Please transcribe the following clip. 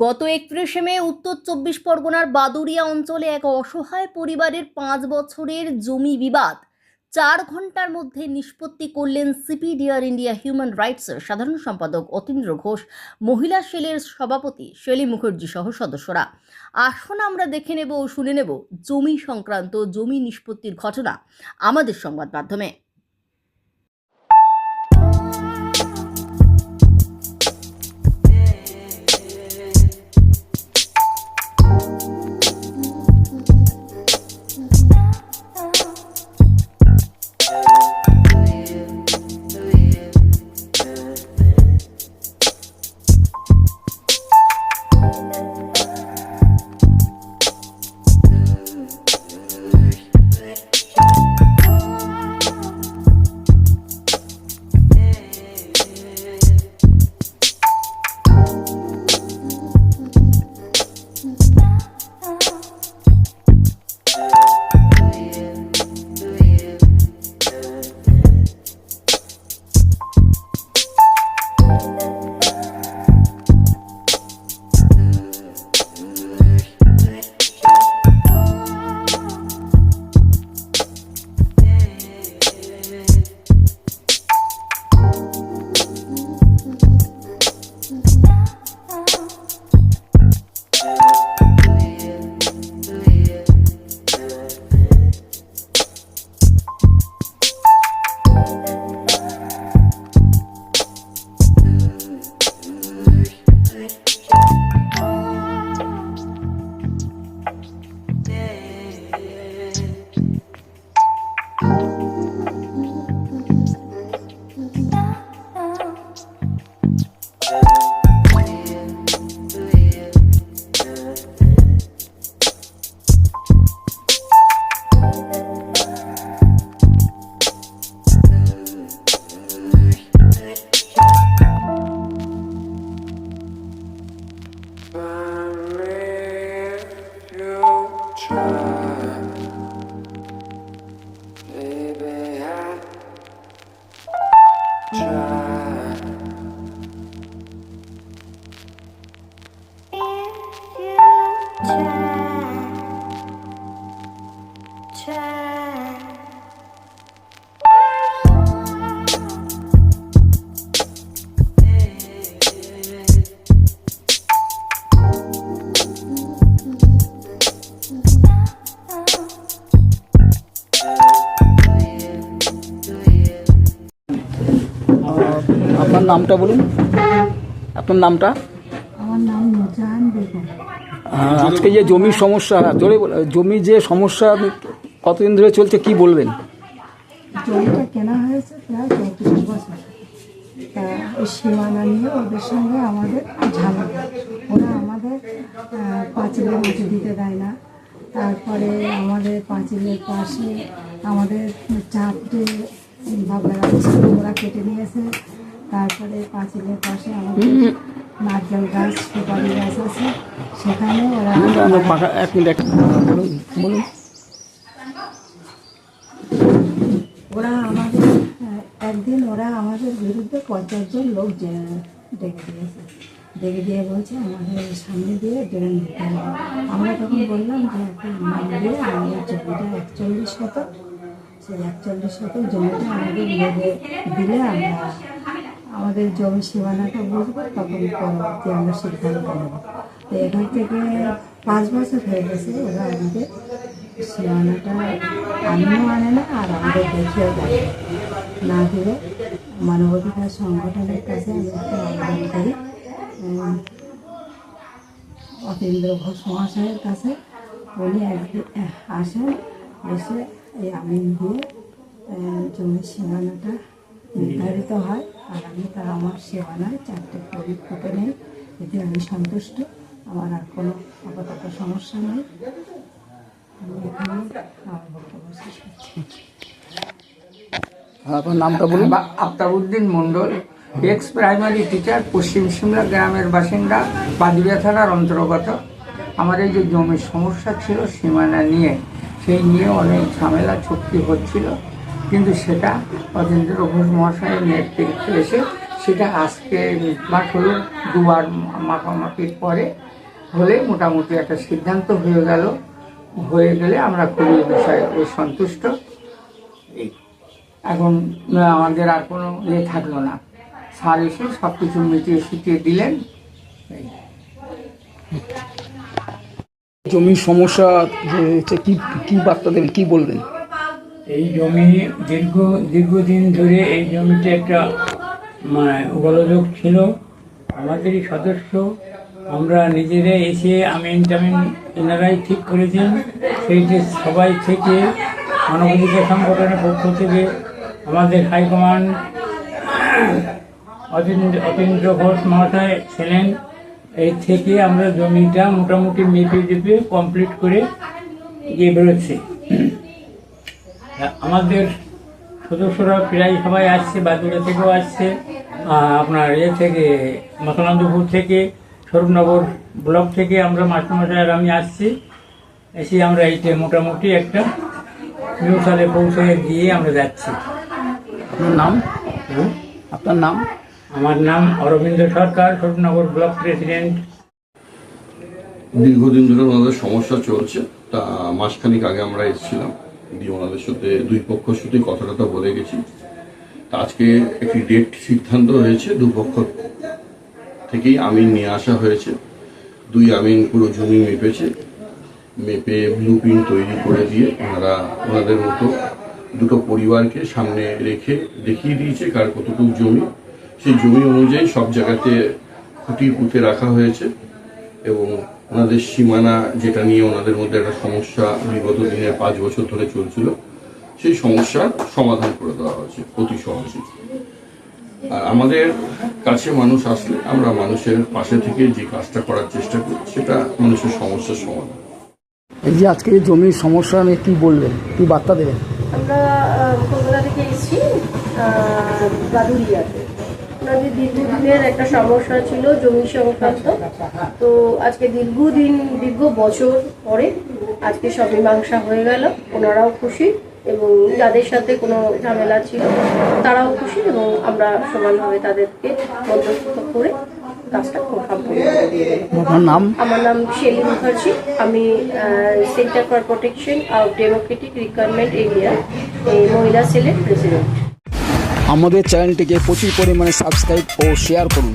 গত 31শে মে উত্তর 24 পরগনার বাদুড়িয়া অঞ্চলে এক অসহায় পরিবারের 5 বছরের জমি বিবাদ 4 ঘন্টার মধ্যে নিষ্পত্তি করলেন সিপিডিআর ইন্ডিয়া হিউম্যান রাইটসের সাধারণ সম্পাদক অতীন্দ্র ঘোষ, মহিলা সেলের সভাপতি শেলী মুখার্জি সহ সদস্যরা। আসুন আমরা দেখে নেব ও শুনে নেব জমি সংক্রান্ত জমি নিষ্পত্তির ঘটনা আমাদের সংবাদ মাধ্যমে। আপনার নামটা বলুন, আপনার নামটা? আমার নাম নুরজাহান বেগম। আজকে যে জমির সমস্যা, জমি যে সমস্যা কতদিন ধরে চলছে কি বলবেন? জমিটা কেনা হয়েছে প্রায় 34 বছর। তা ওই সীমানা নিয়ে ওদের সঙ্গে আমাদের ঝামেলা। ওরা আমাদের পাঁচিলের মাটি দিতে দেয় না। তারপরে আমাদের পাঁচিলের পাশে আমাদের চারটে বাবলা ছিল, ওরা কেটে নিয়েছে। তারপরে পাঁচিলের পাশে আমাদের নারকেল গাছ, সুপারি গাছ আছে, সেখানে ওরা আমাদের একদিন ওরা আমাদের বিরুদ্ধে 50 জন লোক ডেকে দিয়েছে। ডেকে দিয়ে বলছে আমাদের সামনে দিয়ে ড্রেন দিতে হবে। আমরা তখন বললাম যে একটা নাম দিয়ে আমাদের জমিটা 41 শতক, সেই 41 শতক জমিটা আমাদের দিলে আমরা আমাদের জমি সীমানাটা বুঝবো, তখন পরবর্তী আমরা সিদ্ধান্ত নেব। তো এখান থেকে 5 বছর হয়ে গেছে ওরা আমাদের সীমানাটা আমিও আনে না, আর আমাদের দেখেও দেয় না। দিলে মানবাধিকার সংগঠনের কাছে আমি একটা আবেদন করি, অতীন্দ্র ঘোষ মহাশয়ের কাছে। উনি একদিন আসেন, এসে এই আমিন দিয়ে জমির সীমানাটা নির্ধারিত হয়, আর আমি আমার সীমানায় 4টে প্রদীপ ফুটে নেই। এতে আমি সন্তুষ্ট, আমার আর কোনো আপাতত সমস্যা নেই। আমি এখানে আমার বক্তব্য শেষ করছি। আপনার নামটা বলুন। আফতাবউদ্দিন মণ্ডল, এক্স প্রাইমারি টিচার, পশ্চিম সিমলা গ্রামের বাসিন্দা, বাদুড়িয়া থানার অন্তর্গত। আমার এই যে জমির সমস্যা ছিল সীমানা নিয়ে, সেই নিয়ে অনেক ঝামেলা চুক্তি হচ্ছিল, কিন্তু সেটা অতীন্দ্র ঘোষ মহাশয়ের নেতৃত্বে এসে সেটা আজকে মাস হলো দুবার মাখামাখির পরে হলে মোটামুটি একটা সিদ্ধান্ত হয়ে গেলে আমরা খুবই বিষয়ে সন্তুষ্ট। এই এখন আমাদের আর কোনো থাকলো না, স্যার এসে সব কিছু মিটিয়ে দিলেন। এই জমির সমস্যা যে হচ্ছে কি কি বার্তা দেবেন, কি বলবেন? এই জমি দীর্ঘদিন ধরে এই জমিতে একটা গোলযোগ ছিল। আমাদেরই সদস্য আমরা নিজেরা এসে আমিন টামিন এনারাই ঠিক করেছেন। সেইটি সবাই থেকে মানবাধিকার সংগঠনের পক্ষ থেকে আমাদের হাইকমান্ড অতীন্দ্র ঘোষ মহাশয় ছিলেন। এই থেকে আমরা জমিটা মোটামুটি মেপে কমপ্লিট করে গিয়ে বেরোচ্ছি। আমাদের সদস্যরা প্রায় সবাই আসছে, বাদুড়া থেকেও আসছে, আপনার থেকে মতনন্দপুর থেকে, স্বরূপনগর ব্লক থেকে আমরা মাস্টারমশাই আর আমি আসছি। এসে আমরা এইটা মোটামুটি একটা মিউসালে পৌঁছে দিয়ে আমরা যাচ্ছি। আপনার নাম? আপনার নাম? আমার নাম অরবিন্দ সরকার, স্বরূপনগর ব্লক প্রেসিডেন্ট। দীর্ঘদিন ধরে ওনাদের সমস্যা চলছে, তা মাসখানিক আগে আমরা এসেছিলাম, দিয়ে ওনাদের সাথে দুই পক্ষের সাথে কথা বলে গেছি। তা আজকে একটি ডেট সিদ্ধান্ত হয়েছে, দুপক্ষ থেকেই আমিন নিয়ে আসা হয়েছে। দুই আমিন পুরো জমি মেপে ব্লু প্রিন্ট তৈরি করে দিয়ে ওনাদের মতো দুটো পরিবারকে সামনে রেখে দেখিয়ে দিয়েছে কার কতটুকু জমি। সেই জমি অনুযায়ী সব জায়গাতে খুঁটি পুঁতে রাখা হয়েছে এবং ওনাদের সীমানা যেটা নিয়ে ওনাদের মধ্যে একটা সমস্যা বিগত দিনে 5 বছর ধরে চলছিল, সেই সমস্যার সমাধান করে দেওয়া হয়েছে অতি সহজে। আর আমাদের কাছে মানুষ আসলে আমরা মানুষের পাশে থেকে যে কাজটা করার চেষ্টা করি সেটা মানুষের সমস্যার সমাধান। এই যে আজকে জমির সমস্যা নিয়ে কি বলবেন, কি বার্তা দেবেন? আমরা কলকাতা থেকে এসেছি বাদুড়িয়াতে। ওনাদের দীর্ঘদিনের একটা সমস্যা ছিল জমি সংক্রান্ত। তো আজকে দীর্ঘ বছর পরে আজকে সব মীমাংসা হয়ে গেল। ওনারাও খুশি এবং যাদের সাথে কোনো ঝামেলা ছিল তারাও খুশি এবং আমরা সমানভাবে তাদেরকে মধ্যস্থ করে কাজটা সম্পূর্ণ করে দিয়ে গেলাম। আপনার নাম? আমার নাম শেলি মুখার্জি। আমি centre for protection of Democratic requirement area এই মহিলা সেলের প্রেসিডেন্ট। আমাদের চ্যানেলটিকে প্রচুর পরিমাণে সাবস্ক্রাইব ও শেয়ার করুন।